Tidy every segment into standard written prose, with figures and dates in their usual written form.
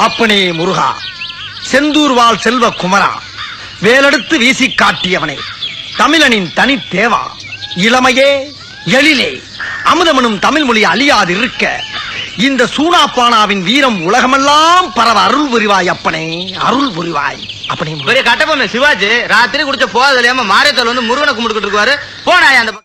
அப்பனே முருகா, செந்தூர் வாழ் செல்வ குமரா, வேலெடுத்து வீசி காட்டியவனே, தமிழனின் தனி தேவா, இளமையே எழிலே, அமுதமனும் தமிழ் மொழி அழியாது இருக்க இந்த சூனாப்பானாவின் வீரம் உலகமெல்லாம் பரவ அருள் புரிவாய் அப்பனே, அருள் புரிவாய் அப்பனே. பெரிய கட்டப்பொம்மை சிவாஜி ராத்திரி குடிச்ச போதில்லாம மாரியத்தால் வந்து முருகனை கும்பிட்டு இருக்காரு. போனாயா அந்த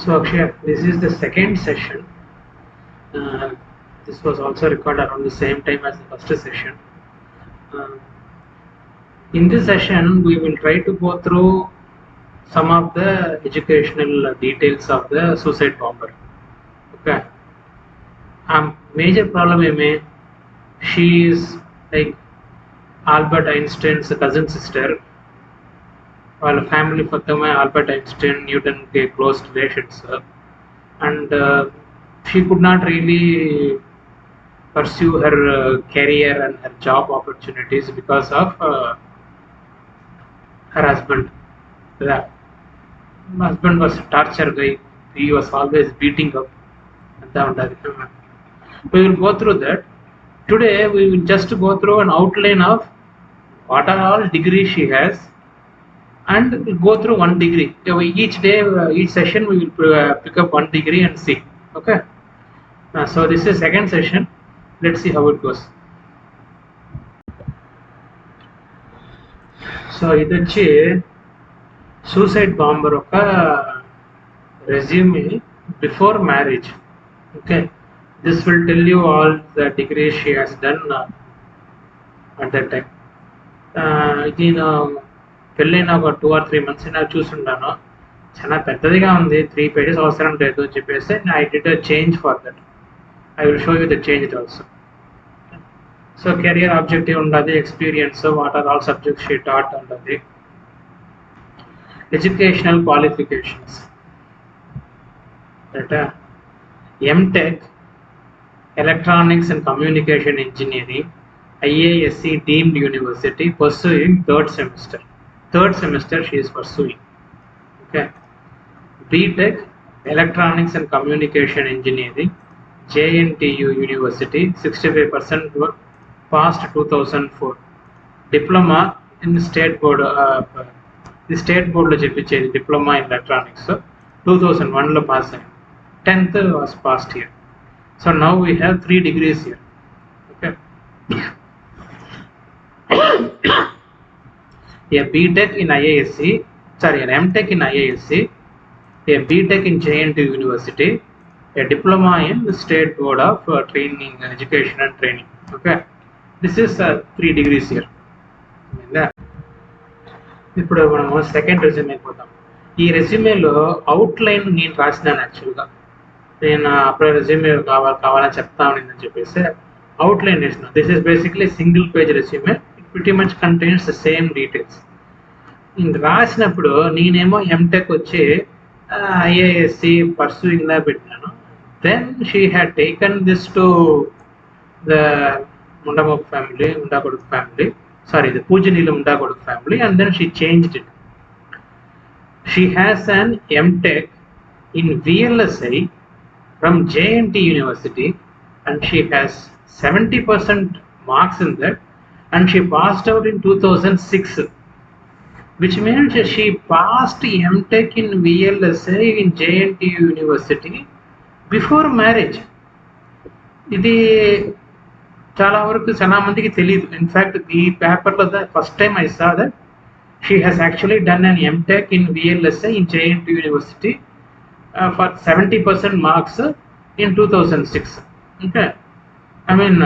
So Akshay, this is the second session. This was also recorded around the same time as the first session. In this session, we will try to go through some of the educational details of the suicide bomber. Okay. Major problem is she is like Albert Einstein's cousin sister. While family fatama Albert Einstein Newton ke close relations, and she could not really pursue her career and her job opportunities because of her husband. Her husband was a torture guy. He was always beating up. We will go through that. Today we will just go through an outline of what are all degrees she has, and we'll go through one degree. Each day, each session we will pick up one degree and see. Okay. So this is second session. Let's see how it goes. So idachi suicide bomber oka resume before marriage. Okay. This will tell you all the degrees she has done at that time. పెళ్ళైన ఒక 2 or 3 months అయినా చూసుంటాను. చాలా పెద్దదిగా ఉంది, 3 pages అవసరం లేదు అని చెప్పేసి I did a change for that. I will show you the change also. So career objective ఉండదు, experience, what are all subjects she taught ఉండదు. Educational qualifications MTech electronics and communication engineering, IISc deemed university, pursuing third semester. Third semester she is pursuing. Okay. BTech electronics and communication engineering, JNTU University, 65% passed 2004. Diploma in state board, the state board lo cheppichedi diploma in electronics 2001 lo pass ayindi. 10th was passed here. So now we have 3 degrees here. Okay. A BTech in IISc, an MTech in IISc, a BTech in JNTU University, a diploma in the State Board of Training, Education and Training. Okay, this is 3 degrees here. ఇప్పుడు మనము second resume పోతాం. ఈ రెజ్యూమేలో outline నేను రాసినాను. యాక్చువల్గా నేను అప్పుడు resume కావాలని చెప్తామని చెప్పేసి అవుట్లైన్ వేసిన. This is basically single page resume. pretty much contains the same details. In రాసినప్పుడు నేనేమో ఎంటెక్ వచ్చి IISc pursuing లా పెట్టినాను. Then she had taken this to the Mundamoku family, Mundakodu family, the Pujanila Mundakodu family, and then she changed it. She has an MTech in VLSI from JNTU University, and she has 70% marks in that. And she passed out in 2006, which means she passed MTech in VLSI in JNTU University before marriage. ఇది చాలా వరకు చాలా మందికి తెలియదు. In fact ఈ పేపర్లో first time I saw that she has actually done an MTech in VLSI in JNTU University for 70% marks in 2006. Okay, I mean.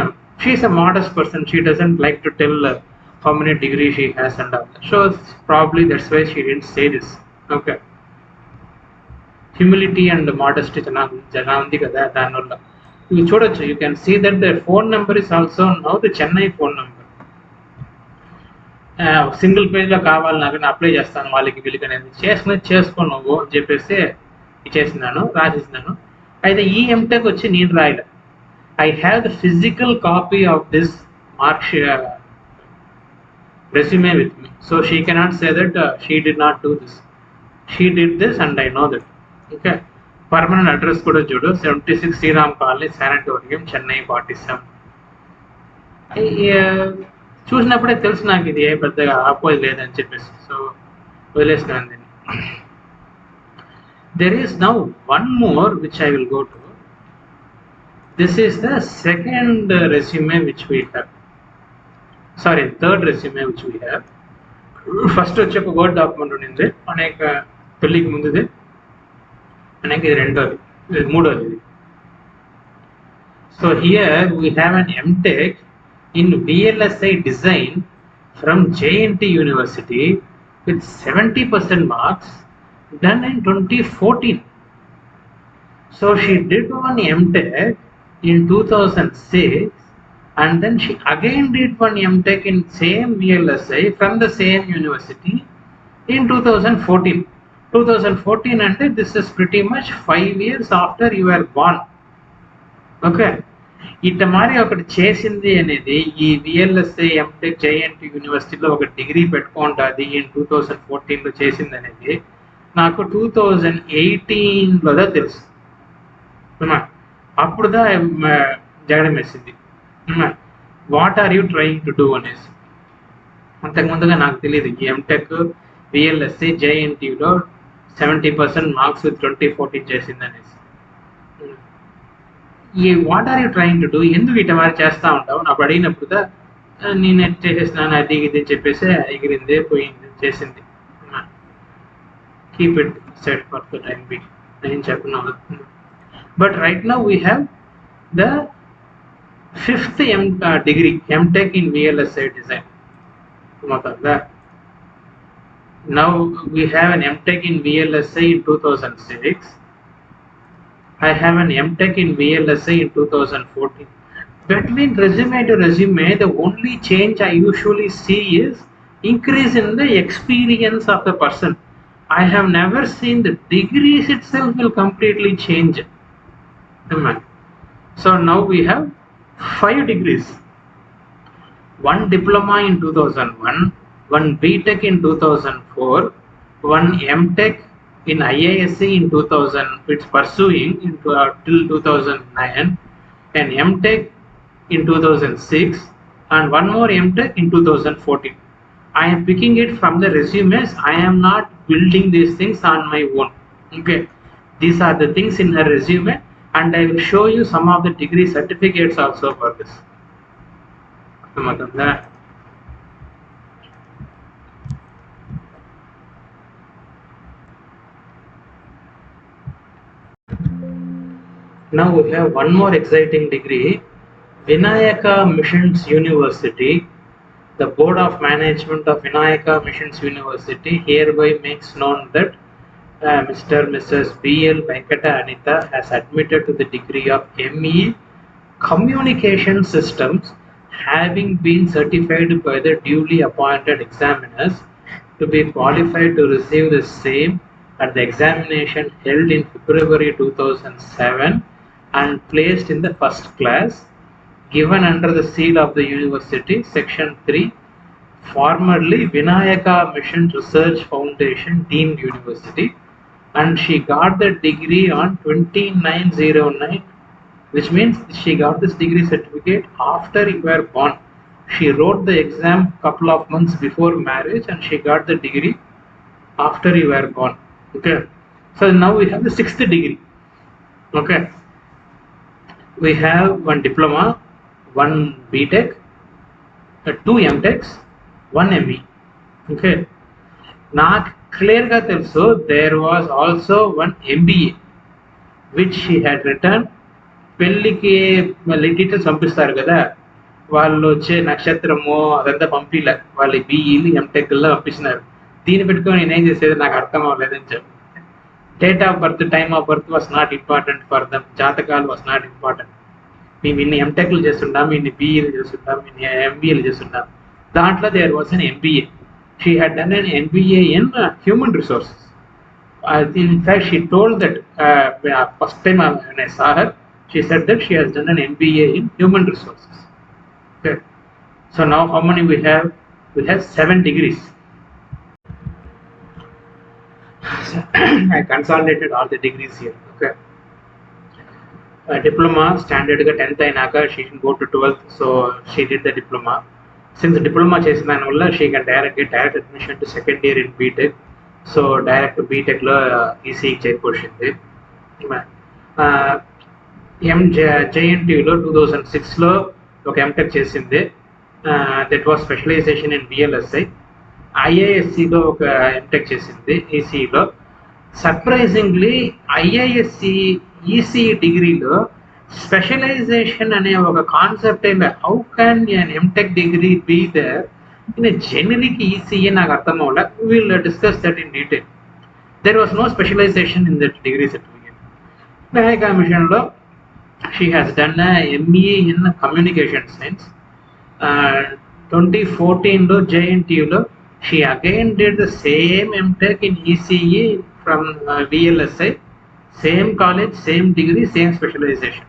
She is a modest person. She doesn't like to tell how many degrees she has and all. So probably that's why she didn't say this. Okay. Humility and modesty jana undi kada danalla. You chodochu. You can see that the phone number is also now the Chennai phone number. Single పేజ్లో కావాలి నాకు, నేను apply చేస్తాను వాళ్ళకి వీళ్ళకి అనేది చేసుకో నువ్వు అని చెప్పేసి ఇచ్చేసినాను, రాసేసినాను. అయితే ఈ ఎంటెక్ వచ్చి నేను రాయలే. I have the physical copy of this mark resume with me, so she cannot say that she did not do this. She did this and I know that. Okay, permanent address kuda chudu, 76 Sriram Colony, Sanatorium, Chennai 47. చూసినప్పుడే తెలుసు నాకు ఇది ఏ పెద్దగా oppose లేదని చెప్పేసి, so వదిలేసినాను దీన్ని. There is now one more which I will go to. This is the second resume which we have. Sorry, third resume which we have. First వచ్చి ఒక వర్డ్ డాక్యుమెంట్ ఉండింది, అనేక పెళ్ళికి ముందుది, అనేక ఇది రెండోది, ఇది మూడోది. So here we have an MTech in VLSI design from JNTU University with 70% marks, done in 2014. So she did one MTech in 2006, and then she again did one MTech in same VLSI from the same university in 2014. 2014 అంటే this is pretty much 5 years after you were born. Okay, ఇట్ట మరి ఒకటి చేసింది అనేది ఈ VLSI MTech JNTU యూనివర్సిటీలో ఒక degree పెట్టుకుంటుంది in 2014లో చేసింది అనేది నాకు 2018లో తెలుసు. అప్పుడుదా జగడం వేసింది, what are you trying to do అనేసి. అంతకుముందుగా నాకు తెలియదు ఈ ఎంటెక్ VLSI JNTUలో 70% మార్క్స్ విత్ 2014 చేసింది అనేసి. ఈ what are you trying to do, ఎందుకు ఇట మరి చేస్తూ ఉంటావు నాకు అడిగినప్పుడు నేను చేసేసినాను అది ఇది చెప్పేసి ఎగిరింది పోయింది చేసింది. Keep it set for the time బీ నేను చెప్తున్నాను. But right now we have the fifth degree MTech in VLSI design. Now we have an MTech in VLSI in 2006. I have an MTech in VLSI in 2014. Between resume to resume, the only change I usually see is increase in the experience of the person. I have never seen the degrees itself will completely change. So now we have 5 degrees, 1 diploma in 2001, 1 BTech in 2004, 1 MTech in IISc in 2000, it's pursuing till 2009, an MTech in 2006, and 1 more MTech in 2014. I am picking it from the resumes. I am not building these things on my own. Okay, these are the things in her resume, and I will show you some of the degree certificates also for this. Now we have one more exciting degree, Vinayaka Missions University. The Board of Management of Vinayaka Missions University hereby makes known that Mr. Mrs. B.L. Venkata Anita has admitted to the degree of ME Communication Systems, having been certified by the duly appointed examiners to be qualified to receive the same at the examination held in February 2007 and placed in the first class, given under the seal of the university, Section 3, formerly Vinayaka Mission Research Foundation deemed university, and she got the degree on 2909, which means she got this degree certificate after you were born. She wrote the exam couple of months before marriage and she got the degree after you were born. Okay, so now we have the 6th degree. Okay, we have 1 diploma, 1 BTech, 2 MTechs, 1 ME. Okay, నాకు క్లియర్గా తెలుసు there was also 1 MBA which she had written. పెళ్ళికి మళ్ళీ details పంపిస్తారు కదా, వాళ్ళు వచ్చే నక్షత్రము అదంతా పంపిలే, వాళ్ళు BEలు MTechల్లో పంపిస్తున్నారు. దీన్ని పెట్టుకొని నేనేం చేసేది నాకు అర్థం అవ్వలేదని చెప్పి. Date of birth, time of birth was not important for them, జాతకాలు వాస్ నాట్ ఇంపార్టెంట్. మేము ఇన్ని MTechలు చేస్తుంటాం, ఇన్ని BEలు చేస్తుంటాం, ఇన్ని MBAలు చేస్తుంటాం. దాంట్లో there was an MBA. She had done an MBA in human resources. In fact, she told that first time when I saw her, she said that she has done an MBA in human resources. Okay. So now how many we have? We have 7 degrees. I consolidated all the degrees here. Okay. Diploma standard ga 10th ainaka she can go to 12th, so she did the diploma. Since diploma చేసిందని వల్ల she can get direct admission to second year in BTech. So direct BTech లో ECE చేరుకొచ్చింది. JNTU లో 2006 లో ఒక MTech చేసింది. That was specialization in VLSI. IISc లో ఒక MTech చేసింది ECE లో. సర్ప్రైజింగ్లీ IISc ECE డిగ్రీలో స్పెషలైజేషన్ అనే ఒక కాన్సెప్ట్ ఏంటి. How can an MTech degree be there in a generic ECE? నాకు అర్థం అవ్వలే. We'll discuss that in detail. There was no specialization in that degree certificate. Nayaka mission లో she has done a ME in communication science. 2014 లో JNTU లో she again did the same MTech in ECE from VLSI, same college, same degree, same specialization.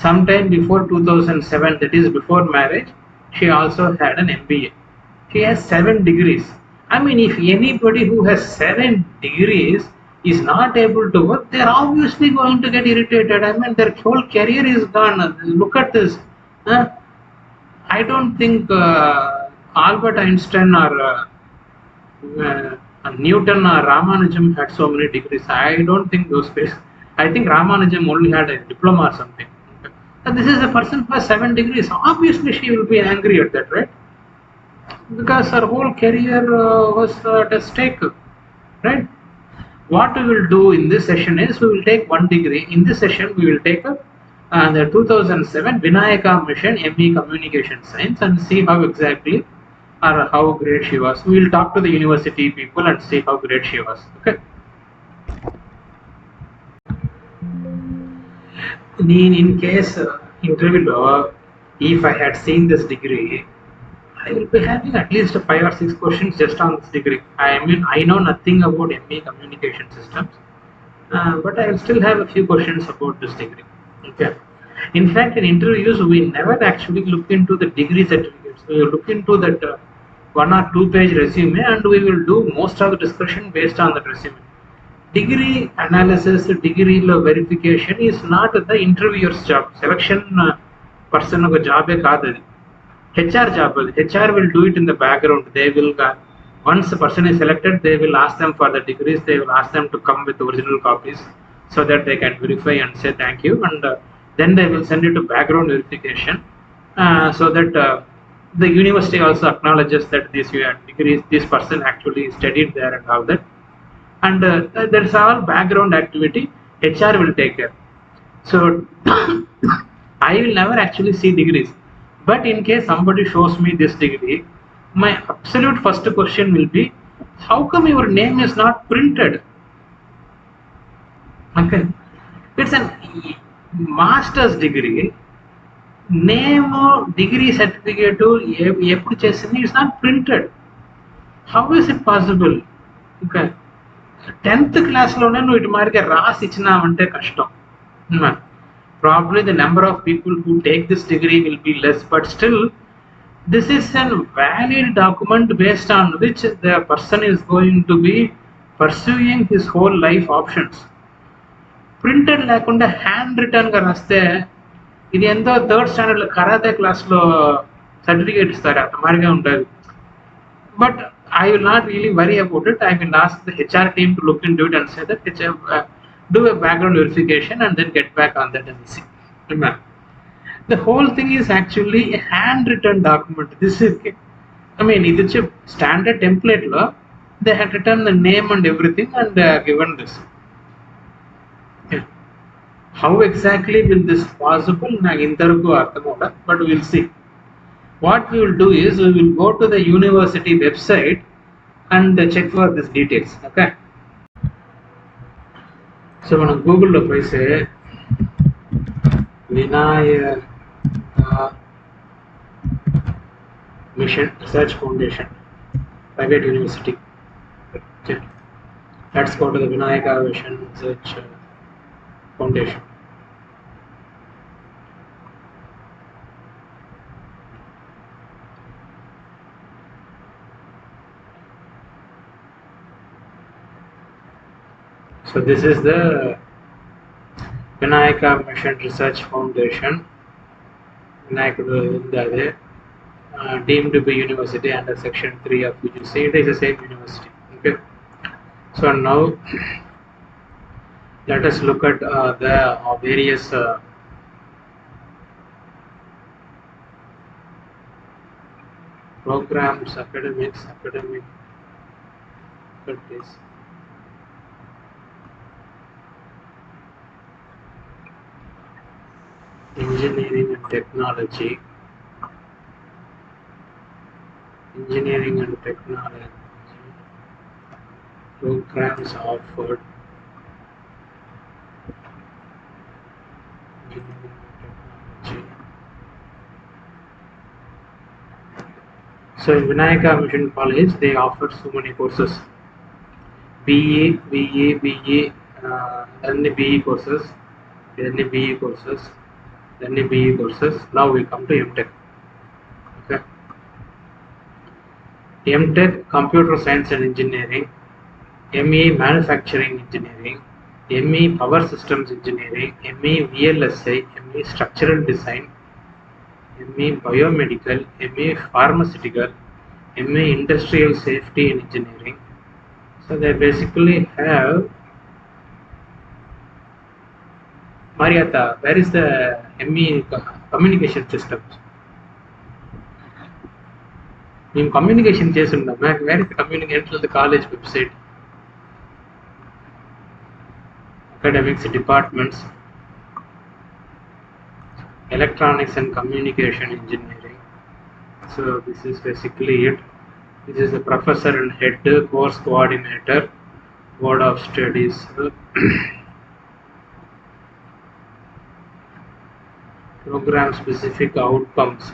Sometime before 2007, that is before marriage, she also had an MBA. She has 7 degrees. I mean, if anybody who has 7 degrees is not able to work, they are obviously going to get irritated. I mean, their whole career is gone. Look at this. I don't think Albert Einstein or Newton or Ramanujam had so many degrees. I don't think those guys. I think Ramanujam only had a diploma or something. And this is a person who has 7 degrees. Obviously, she will be angry at that, right? Because her whole career was at stake, right? What we will do in this session is we will take 1 degree. In this session, we will take the 2007 Vinayaka Mission ME Communication Science and see how exactly or how great she was. We will talk to the university people and see how great she was. Okay. In case interview, if I had seen this degree, I will be having at least 5 or 6 questions just on this degree. I mean, I know nothing about ME communication systems, but I will still have a few questions about this degree. Okay. In fact, in interviews, we never actually look into the degree certificates. We will look into that 1 or 2 page resume, and we will do most of the discussion based on that resume. Degree analysis, degree verification is not the interviewer's job. Selection person job HR job. HR will do it in the background. They will once the person is selected, they will ask them for the degrees. They will ask them to come with original copies so that they can verify and say thank you, and then they will send it to background verification so that the university also acknowledges that this degrees, this person actually studied there and all that. And that's all background activity. HR will take care. So I will never actually see degrees. But in case somebody shows me this degree, my absolute first question will be, how come your name is not printed? Okay. It's a master's degree. Name or degree certificate is not printed. How is it possible? Okay. 10th class లోనే నువ్వు ఇటు మారిగా రాసి ఇచ్చినావంటే కష్టం. Probably the number of people who take this degree will be less, but still this is a valid document based on which the person is going to be pursuing his whole life options. Printed లేకుండా hand written గా రాస్తే ఇది ఎంతో 3rd standard లో karate class లో certificate ఇస్తారు, అంత మారిగా ఉంటుంది. But I will not really worry about it. I will ask the HR team to look into it and say that do a background verification and then get back on that and see. The whole thing is actually a handwritten document. This is, I mean, it's a standard template law. They had written the name and everything and given this. Yeah. How exactly will this possible? But we'll see. What we will do is we will go to the university website and check for these details. Okay. So when Google lo poi say Vinayaka Mission Research Foundation, private university. Okay. Let's go to the Vinayaka Mission Research Foundation. So this is the Vinayaka Mission Research Foundation. Vinayaka deemed to be university under section 3 of UGC. It is the same university. Okay. So now let us look at the various programs, academic, look at this. Engineering and technology. Engineering and technology programs offered. Engineering and technology. So in Vinayaka Mission College, they offer so many courses: BA, then the BE courses, then the BE courses, then the BE courses. Now we come to MTech. Okay. MTech Computer Science and Engineering, ME Manufacturing Engineering, ME Power Systems Engineering, ME VLSI, ME Structural Design, ME Biomedical, ME Pharmaceutical, ME Industrial Safety and Engineering. So they basically have. Mariata, where is the ME Communication Systems? In communication chesundam, where is the communication? The college website. Academics departments, electronics and communication engineering. So this is basically it. This is the professor and head, course coordinator, board of studies. Program specific outcomes.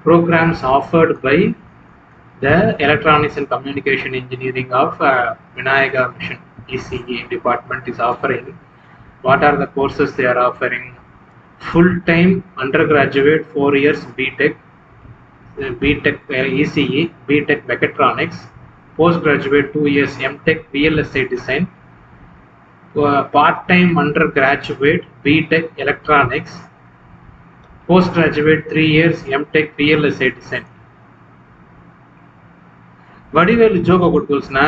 Programs offered by the Electronics and Communication Engineering of Vinayaka Mission ECE department is offering. What are the courses they are offering? Full-time undergraduate 4 years BTech, ECE, BTech Mechatronics, postgraduate 2 years MTech VLSI Design, part-time undergraduate BTech Electronics, postgraduate 3 years MTech VLSI Design. Vadivelu ஜோக கொடுத்துச்சுன்னா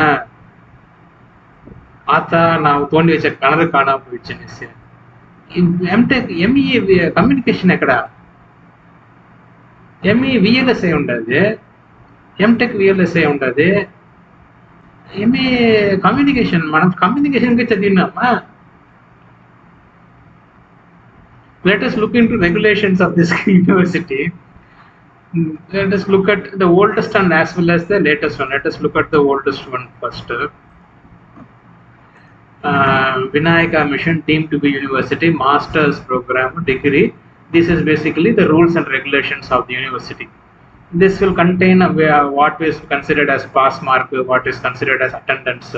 ஆத்தா நான் தோண்டி வச்ச கணறு காணாம போயிடுச்சு. MTech ME communication ఎక్కడ? ME VLSI ఉండదు, MTech VLSI ఉండదు, ME communication. మనం కమ్యూనికేషన్కి చదివినామా? Let us look into regulations of this university. Let us look at the oldest and as well as the latest one. Let us look at the oldest one first. Vinayaka Mission deemed to be university master's program degree. This is basically the rules and regulations of the university. This will contain what is considered as pass mark, what is considered as attendance.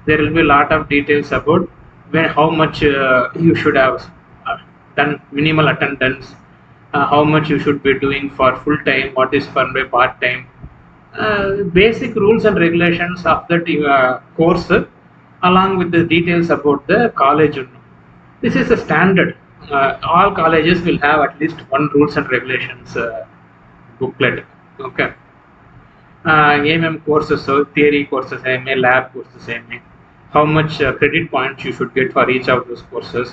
There will be a lot of details about how much you should have done minimal attendance, how much you should be doing for full time, what is for by part time. Basic rules and regulations of that course, along with the details about the college. This is a standard. All colleges will have at least one rules and regulations booklet. Okay. AMM courses, so theory courses, AMA lab courses, AMA. How much credit points you should get for each of those courses.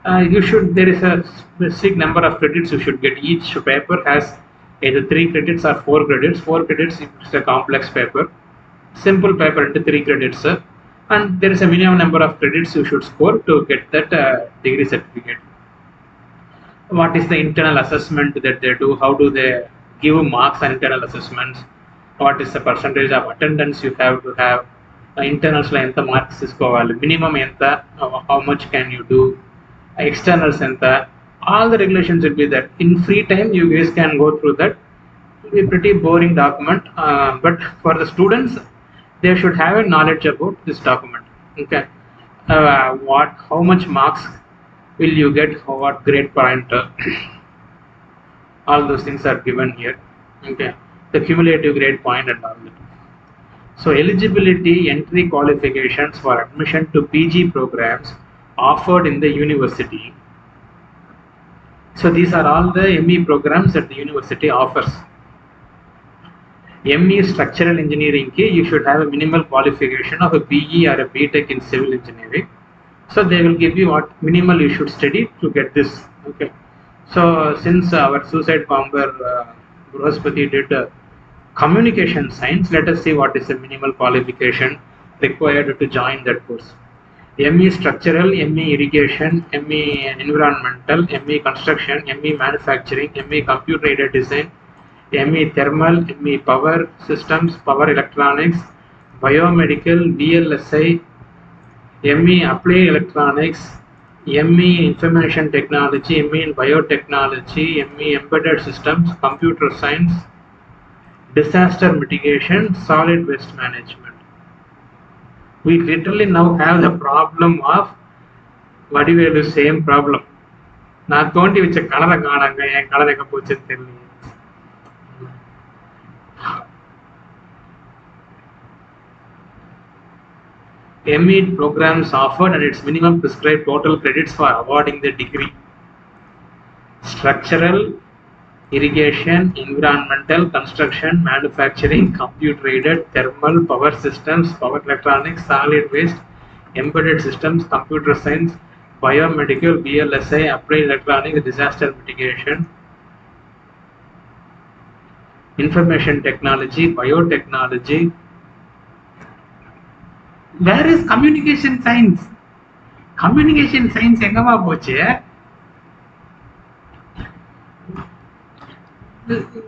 There is a specific number of credits you should get. Each paper has either 3 credits or 4 credits. 4 credits is a complex paper. Simple paper into 3 credits. And there is a minimum number of credits you should score to get that degree certificate. What is the internal assessment that they do? How do they give marks on internal assessments? What is the percentage of attendance you have to have? Internals la enta marks iskovalli, minimum enta, how much can you do? Externals enta. All the regulations will be there. In free time you guys can go through that. be a pretty boring document, but for the students, they should have a knowledge about this document. Okay, how much marks will you get, what grade point, all those things are given here. Okay, the cumulative grade point and all that. So eligibility, entry qualifications for admission to PG programs offered in the university. So these are all the ME programs that the university offers. ME structural engineering ki you should have a minimal qualification of a BE or a BTech in civil engineering. So they will give you what minimal you should study to get this. Okay. So since our suicide bomber Bruhaspati did communication science, let us see what is the minimal qualification required to join that course. ME structural, ME irrigation, ME environmental, ME construction, ME manufacturing, ME computer aided design, ME thermal, ME power systems, power electronics, biomedical, VLSI, ME applied electronics, ME information technology, ME in biotechnology, ME embedded systems, computer science, disaster mitigation, solid waste management. We literally now have the problem of Vadivel, same problem. நான் தோண்டி வச்ச கலரை காணாங்க, என் colour எங்க போச்சுன்னு தெரியல. ME programs offered and its minimum prescribed total credits for awarding the degree. Structural, irrigation, environmental, construction, manufacturing, computer aided, thermal, power systems, power electronics, solid waste, embedded systems, computer science, biomedical, VLSI, applied electronics, disaster mitigation, information technology, biotechnology. Where is communication science? Communication science engama poche?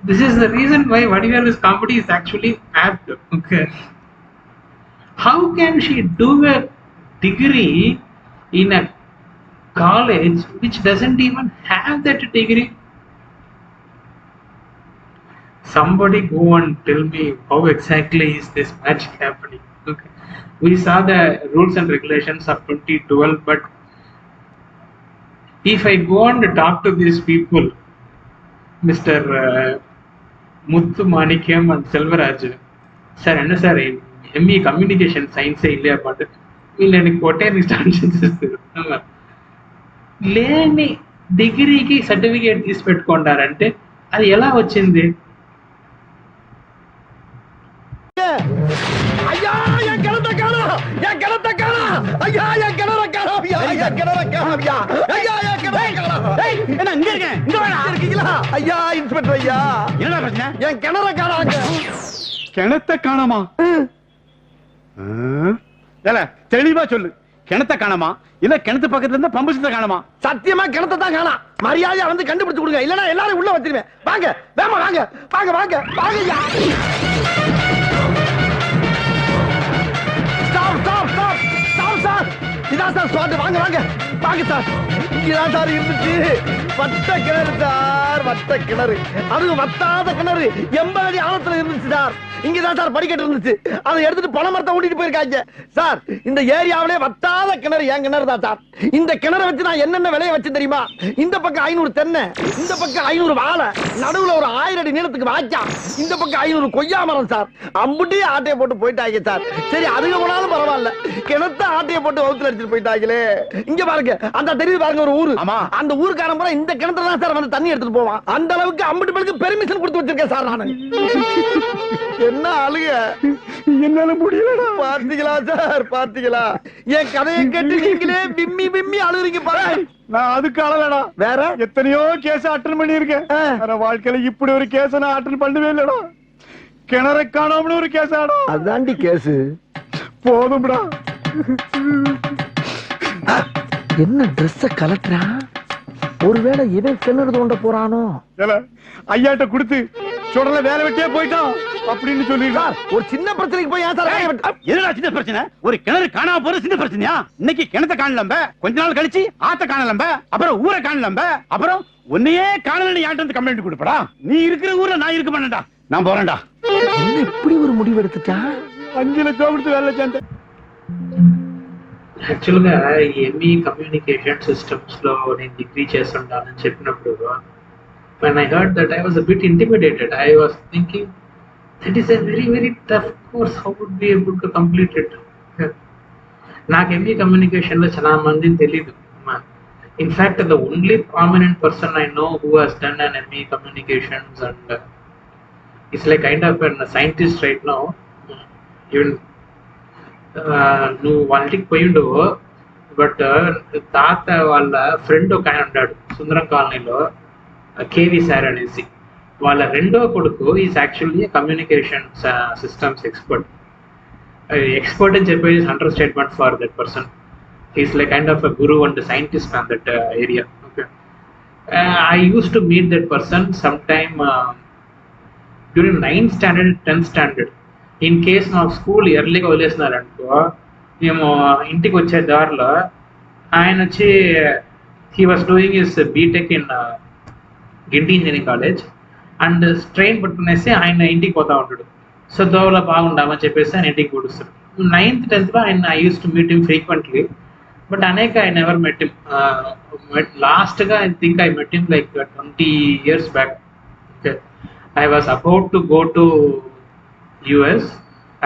This is the reason why Vadivel's comedy is actually apt. Okay. How can she do a degree in a college which doesn't even have that degree? Somebody go and tell me how exactly is this magic happening. Okay. We saw the rules and regulations of 2012, but if I go and talk to these people, Mr. Muthu Manikyam and Selvaraj, sir, என்ன sir ME communication science இல்லையா பாட்டு இல்லை எனக்கு பொட்டேனிக் stanzas లేని డిగ్రీకి certificate తీసి పెట్టుకుంటారంటే అది ఎలా వచ్చింది? ஐயா என் கிணத்த காணோம், என் கிணத்த காணோம், ஐயா என் கிணற காணோம், ஐயா என் கிணற காணோம், ஐயா என் கிணற காணோம். ஏய் என்ன இங்க இருக்கேன், இங்க வாடா. இருக்கீங்களா ஐயா? இன்ஸ்பெக்டர் ஐயா, என்ன பிரச்சனை? என் கிணற காணோம். கிணத்த காணோமா? ஏல தெளிவா சொல்லு, கிணத்த காணோமா இல்ல கிணத்து பக்கத்துல இருந்து பம்பு செட்ட காணோமா? சத்தியமா கிணத்த தான் காணோம். மரியாதையா வந்து கண்டுபிடிச்சு கொடுங்க, இல்லனா எல்லாரும் உள்ள வச்சிருவேன். வாங்க வேமா வாங்க வாங்க வாங்க வாங்கய்யா. இதான் சார் ஸ்பாட். வாங்க வாங்க வாங்க சார். இங்கதான் சார் இருந்துச்சு வட்ட கிணறு சார், வட்ட கிணறு. அது வத்தாத கிணறு 80 அடி ஆழத்துல இருந்துச்சு சார். இங்கதான் சார் படிக்கட்டு இருந்துச்சு, அதை எடுத்துட்டு பண மரத்தை ஓட்டிட்டு போயிருக்காங்க சார். இந்த ஏரியாவிலே வத்தாத கிணறு என் கிணறு தான் சார். இந்த கிணறை வச்சு நான் என்னென்ன விளைய வச்சு தெரியுமா? இந்த பக்கம் 500 தென்னை, இந்த பக்கம் 500 வாழை, நடுவுல ஒரு 1000 அடி நீளத்துக்கு வாய்க்கா, இந்த பக்கம் 500 கொய்யா மரம் சார். அம்புட்டி ஆட்டையை போட்டு போயிட்டாங்க சார். சரி அதுக்கு போனாலும் பரவாயில்ல, கிணத்த ஆட்டையை போட்டு வகுத்துல அடிச்சுட்டு போயிட்டாங்களே. இங்க பாருங்க, அந்த தெரியுது பாருங்க ஒரு ஊரு, அந்த ஊருக்காரன் பூரா இந்த கிணத்துல தான் சார் வந்து தண்ணி எடுத்துட்டு போவான். அந்த அளவுக்கு அம்புட்டு பேருக்கு பெர்மிஷன் கொடுத்து வச்சிருக்கேன் சார் நானு. என்ன அழுக, என்னால முடியலடா. பாத்தீங்களா சார், பாத்தீங்களா? என் கதையை கேட்டு நீங்களே பிம்மி பிம்மி அழுறீங்க பாரு. நான் அதுக்கு அழலடா, வேற எத்தனையோ கேஸ் அட்டன் பண்ணிருக்கேன். வாழ்க்கையில இப்படி ஒரு கேஸ் நான் அட்டன் பண்ணவே இல்லடா. கிணற காணோம்னு ஒரு கேஸ் ஆடா. அதாண்டி கேஸ். போதும்டா. என்ன ட்ரெஸ் கலட்டுறா? ஒருவேளை இவன் கிணறு தோண்ட போறானோ? ஐயாட்ட கொடுத்து சுடல வேலை வெட்டியே போயிட்டான். அப்படின்னு சொல்லிடுறா. ஒரு சின்ன பிரச்சனைக்கு போய் ஏன் சார் என்னடா சின்ன பிரச்சனை? ஒரு கிணறு காணாம போற சின்ன பிரச்சனையா? இன்னைக்கு கிணத்த காணலம்ப, கொஞ்ச நாள் கழிச்சு ஆத்த காணலம்ப, அப்புறம் ஊரை காணலம்ப, அப்புறம் உன்னையே காணலன்னு யார்ட்ட வந்து கம்ப்ளைண்ட் கொடுப்படா? நீ இருக்கிற ஊர்ல நான் இருக்க மாட்டேன்டா. நான் போறேன்டா. இப்படி ஒரு முடிவு எடுத்துட்டா? 5 லட்சம் கொடுத்து வேலை சேர்ந்தேன். యాక్చువల్గా ఎంఈ కమ్యూనికేషన్ సిస్టమ్స్లో నేను డిగ్రీ చేస్తుంటానని చెప్పినప్పుడు when I heard that I was a bit intimidated. I was thinking that is a very very tough course. How would be able to complete it? నాకు ఎంఈ కమ్యూనికేషన్లో చాలా మందిని తెలీదు. In fact the only prominent person I know who has done an ME communications and is like kind of a scientist right now. Even నువ్వు వాళ్ళ ఇంటికి పోయిండు, but తాత వాళ్ళ ఫ్రెండ్ ఒక ఆయన ఉన్నాడు సుందరం కాలనీలో, కేవీ సార్ అనేసి. వాళ్ళ రెండో కొడుకు is actually communication systems expert. Expert అని చెప్పేసి under statement for that person. Is like kind of a guru and scientist on that area. Okay, I use to meet that person some time during 9th standard 10th standard. In case మాకు school ఎర్లీగా వదిలేస్తున్నారనుకో, మేము ఇంటికి వచ్చే దారిలో ఆయన వచ్చి he was doing his BTech in Guindy engineering college and train పట్టుకునేసి ఆయన ఇంటికి పోతా ఉంటాడు. సో దోవలో బాగుండామని చెప్పేసి ఆయన ఇంటికి కూడుస్తాడు. 9th 10th ఆయన I use to meet him frequently, but అనేక ఐ నెవర్ మెట్ హిమ్. లాస్ట్గా I think I met him like 20 years back. Okay, I was about to go to US.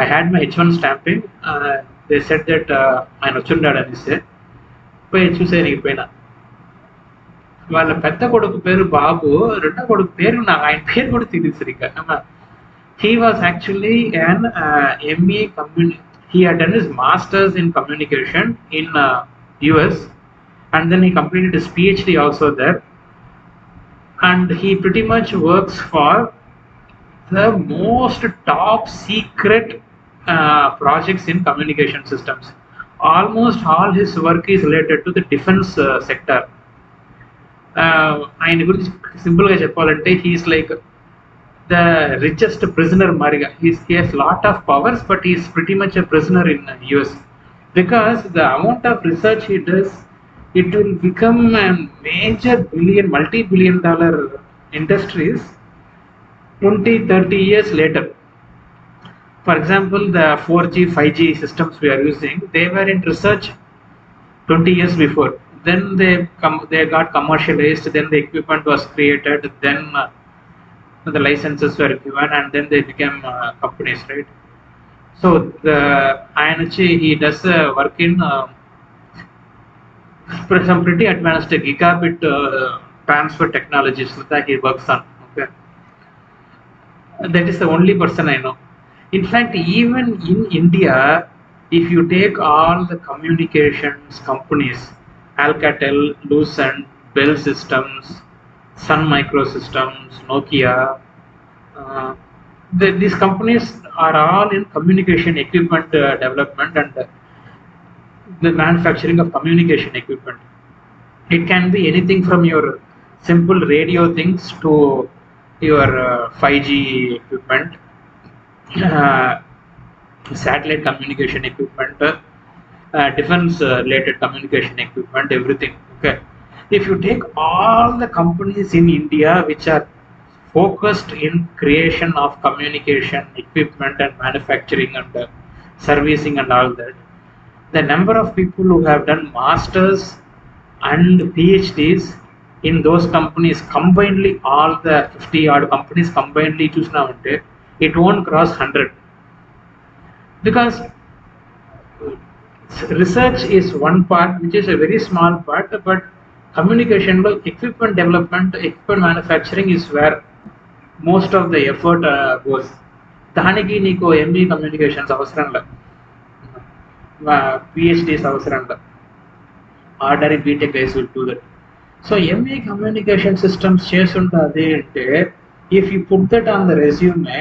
I had my H1 stamping. They said that ఆయన వచ్చున్నాడు అనేసి పోయి చూసేయడానికి పోయినా. వాళ్ళ పెద్ద కొడుకు పేరు బాబు, రెండో కొడుకు పేరు నాకు ఆయన పేరు కూడా తెలియదు సరిగ్గా. He was actually an ME he had done his masters in communication in US and then he completed his PhD also there, and he pretty much works for the most top secret projects in communication systems. Almost all his work is related to the defense sector. ఆయన గురించి simple గా చెప్పాలంటే he's like the richest prisoner మారిగా. he has lot of powers but he is pretty much a prisoner in US because the amount of research he does, it will become a major multi-billion dollar industries 20-30 years later. For example, the 4G 5G systems we are using, they were in research 20 years before. Then they got commercialized, then the equipment was created, then the licenses were given, and then they became companies, right? So the INH, he does work in some pretty advanced gigabit transfer technologies that he works on. Okay, that is the only person I know. In fact, even in India, if you take all the communications companies, Alcatel, Lucent, Bell Systems, Sun Microsystems, Nokia, these companies are all in communication equipment development and the manufacturing of communication equipment. It can be anything from your simple radio things to your 5G equipment, satellite communication equipment, defense related communication equipment, everything. Okay, if you take all the companies in India which are focused in creation of communication equipment and manufacturing and servicing and all that, the number of people who have done masters and PhDs in those companies combinedly, all the 50 odd companies combinedly chusnavante, it won't cross 100. Because research is one part, which is a very small part, but communication equipment development, equipment manufacturing is where most of the effort goes. దానికి నీకు ME communications అవసరం లే, PhDs అవసరం లే, ordinary BTech guys will do that. So ME communication systems చేస్తుంటుంది అంటే if you put that on the resume,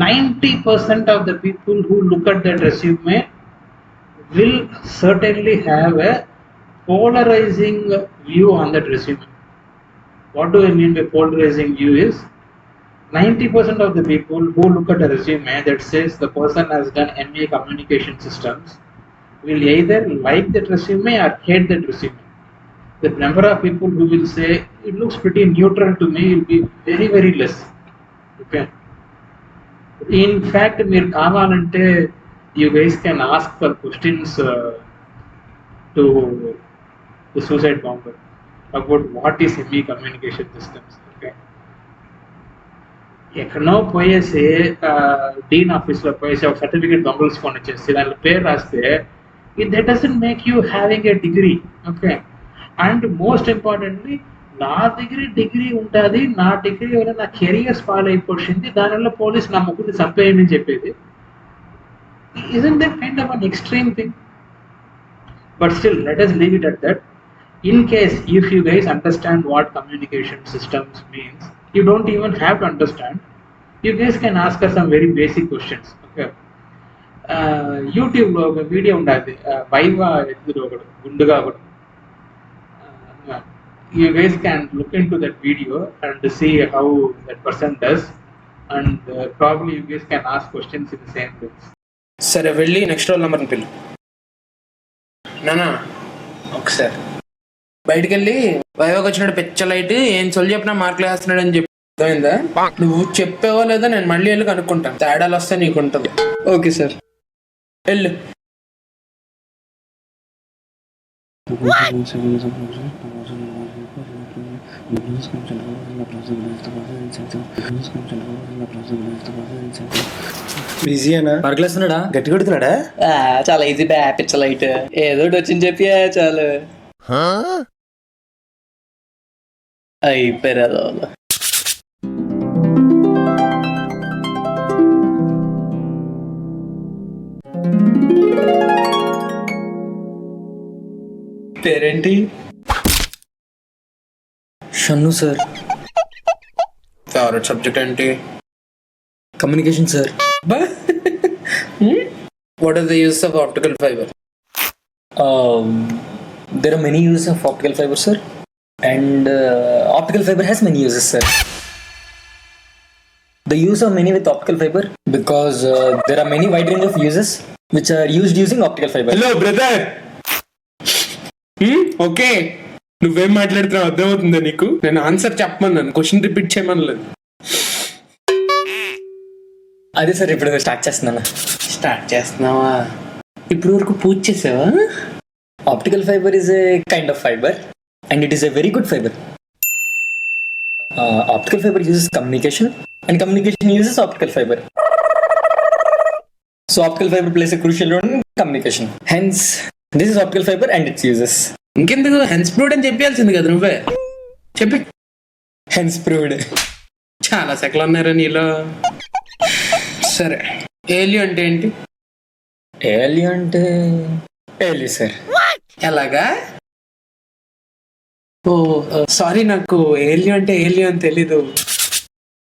90% of the people who look at that resume will certainly have a polarizing view on that resume. What do I mean by polarizing view is, 90% of the people who look at a resume that says the person has done MA Communication Systems will either like that resume or hate that resume. The number of people who will say it looks pretty neutral to me will be very, very less. Okay. In fact, మీరు కావాలంటే you guys can ask for questions to the suicide bomber about what is ME communication systems. Okay. ఎక్కడో పోయేసి డీన్ ఆఫీస్లో పోయేసి ఒక certificate దొంగలుసుకొని వచ్చేసి దాని పేరు రాస్తే that doesn't make you having a degree. Okay. And most importantly నా డిగ్రీ ఉంటుంది, నా డిగ్రీ వల్ల నా కెరియర్ స్పాల్ అయిపోయింది, దానివల్ల పోలీస్ నా ముగ్గురిని చంపేయండి అని చెప్పేది. isn't that kind of an extreme thing? But still, let us leave it at that. In case if you guys understand what communication systems means, you don't even have to understand. You guys can ask us some very basic questions. Okay. YouTube lo oka video undadi Viva eduru okadu gunduga okadu. You guys can look into that video and see how that person does, and probably you guys can ask questions in the same way. సరే వెళ్ళి next role నెంబర్ని పిల్లు. నానా ఒకసారి బయటికి వెళ్ళి వైవాగ్ వచ్చినాడు పెచ్చలైట్ ఏం చొల్లి చెప్పినా మార్కులు వేస్తున్నాడు అని చెప్పి అర్థమైందా? నువ్వు చెప్పావో లేదా నేను మళ్ళీ వెళ్ళి కనుక్కుంటాను, తేడాలు వస్తే నీకు ఉంటుంది. ఓకే సార్ వెళ్ళు. బిజీ అనా పర్గలేస్తున్నాడా గట్టి కొడుతున్నాడా? చాలా ఈజీ బ్యా పిచ్చలైట్ ఏదో వచ్చింది చెప్పి చాలు అయిపోయారు. పేరేంటి? షన్ను సార్. ఫేవరెట్ సబ్జెక్ట్ ఏంటి? Communication sir. What is the use of optical fiber? There are many uses of optical fiber, sir, and optical fiber has many uses, sir. The use of many with optical fiber because there are many wide range of uses which are used using optical fiber. Hello brother. Okay, నువ్వేం మాట్లాడుతున్నావు అర్థమవుతుందా నీకు? నేను answer చెప్పమన్నాను, question repeat చేయమనలేదు. అదే sir ఇప్పుడు start చేస్తున్నాను. Start చేస్తున్నావా? ఇప్పుడు వరకు పూజ చేసావా? Optical fiber is a kind of fiber and it is a very good fiber. Optical fiber uses communication and communication uses optical fiber. So optical fiber plays a crucial role in communication. Hence, this is optical fiber and its uses. ఇంకెందుకు hence proved అని చెప్పాల్సింది కదా నువ్వే. చెప్పి. Hence proved. చాలా సెకలు ఉన్నారా నీలో? సరే, ఏలియో అంటే ఏంటి? ఏలియో అంటే ఏలి సార్. ఎలాగా? ఓ సారీ, నాకు ఏలియో అంటే ఏలియో అని తెలీదు.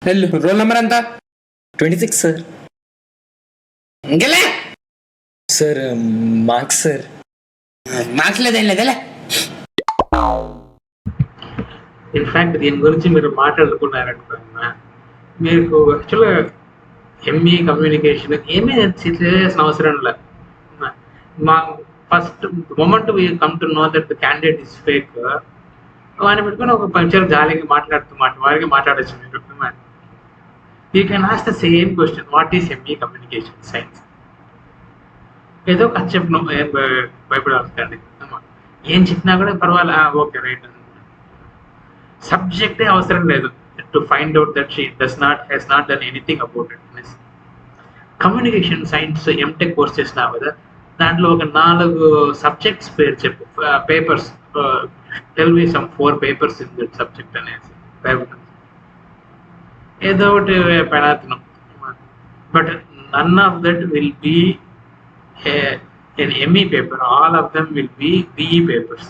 వెళ్ళు. రోల్ నెంబర్ ఎంత? 26 సార్. ఇంకెలే సార్ మార్క్స్ సార్. మార్క్స్ లేదేం లేదేలే. ఇన్ఫాక్ట్ దీని గురించి మీరు మాట్లాడుకున్నారనుకున్నా, మీకు యాక్చువల్గా ఎంఈ కమ్యూనికేషన్ ఏమీ చేయాల్సిన అవసరం లేదు. మా first moment we come to know that the candidate is fake, వాడిని పెట్టుకుని ఒక పంచర్ జాలీగా వారికి మాట్లాడచ్చు మీరు. You can ask the same question, what is ME communication science? ఏదో కథ చెప్పిన ఏం భయపడాల్సిందండి, ఏం చెప్పినా కూడా పర్వాలేదు, ఓకే రైట్. సబ్జెక్టే అవసరం లేదు to find out that she has not done anything about it. Communication science MTech course చేసినావు కదా, దాంట్లో ఒక 4 సబ్జెక్ట్స్ పేరు చెప్పు, papers, tell me some 4 papers in that subject అనేసి ఏదో ఒకటి పెడాతున్నాం. But none of that will be an ME paper, all of them will be BE papers.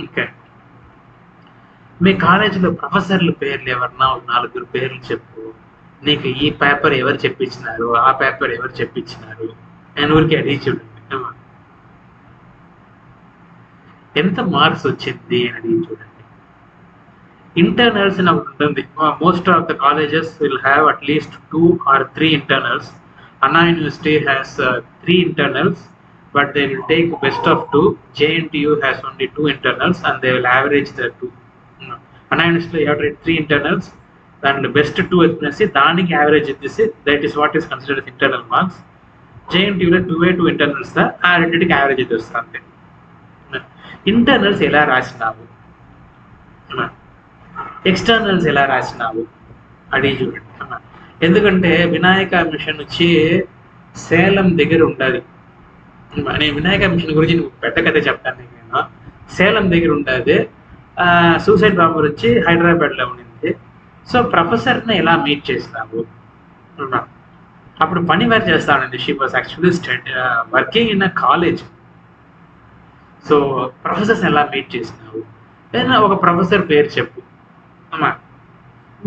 Okay. మీ కాలేజీలో ప్రొఫెసర్ల పేర్లు ఎవరన్నా 4 పేర్లు చెప్పు, నీకు ఈ పేపర్ ఎవరు చెప్పించినారు, ఆ పేపర్ ఎవరు చెప్పించినారు అని ఊరికి అడిగి చూడండి. ఎంత మార్క్స్ వచ్చింది అని అడిగి చూడండి. ఇంటర్నల్స్ అని ఒకటి ఉంటుంది. Most of the colleges will have at least 2 or 3 internals. Anna university has 3 internals, but they will take best of 2. JNTU has only 2 internals and they will average the 2. Anna University you have to 3 internals and best 2 వచ్చేసి దానికి average ఇచ్చేసి that is what is considered internal marks. JNTUలో 2 internals ఆ రెండింటికి average అయితే వస్తుంది అంతే. Internals ఎలా రాసినావు, ఎక్స్టర్నల్స్ ఎలా రాసినావు అడిగి చూడండి. ఎందుకంటే వినాయక మిషన్ వచ్చి సేలం దగ్గర ఉండాలి. నేను వినాయక మిషన్ గురించి పెద్ద కథ చెప్తాను నేను. సేలం దగ్గర ఉంటుంది. సూసైడ్ బాంబర్ వచ్చి హైదరాబాద్లో ఉండింది. సో ప్రొఫెసర్ని ఎలా మీట్ చేసినావు, అప్పుడు పని వేరు చేస్తా ఉండింది. She was actually working in a college. So professors ఎలా మీట్ చేసినావు, ఏదైనా ఒక ప్రొఫెసర్ పేరు చెప్పు. అమ్మా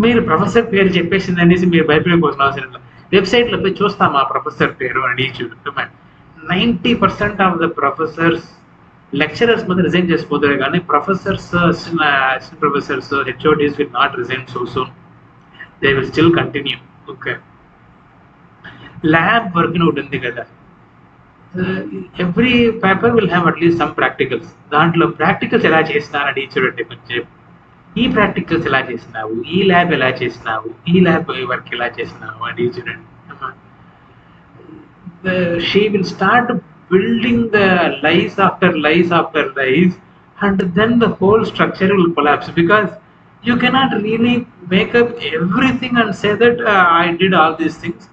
మీరు ప్రొఫెసర్ పేరు చెప్పేసింది అనేసి మీరు భయపడిపోతున్న అవసరం లేదు. వెబ్సైట్లో పోయి చూస్తాం ఆ ప్రొఫెసర్ పేరు అని చూడు. 90% ఆఫ్ ద ప్రొఫెసర్స్ లెక్చరర్స్ మీద రిజైన్ చేసిపోతారు, కానీ professors, assistant professors, HODs will not resign so soon. They will still continue. Okay, lab work ఒకటి ఉంది కదా. Every paper will have at least some practicals. దాంట్లో ప్రాక్టికల్స్ ఎలా చేసినారని చూడండి. కొంచెం ఈ ప్రాక్టికల్స్ ఎలా చేసినావు, ఈ ల్యాబ్ ఎలా చేసినావు, ఈ ల్యాబ్ వర్క్ ఎలా చేసినావు అని చూడండి. She will start building the lies after lies after lies, and then the whole structure will collapse, because you cannot really make up everything and say that I did all these things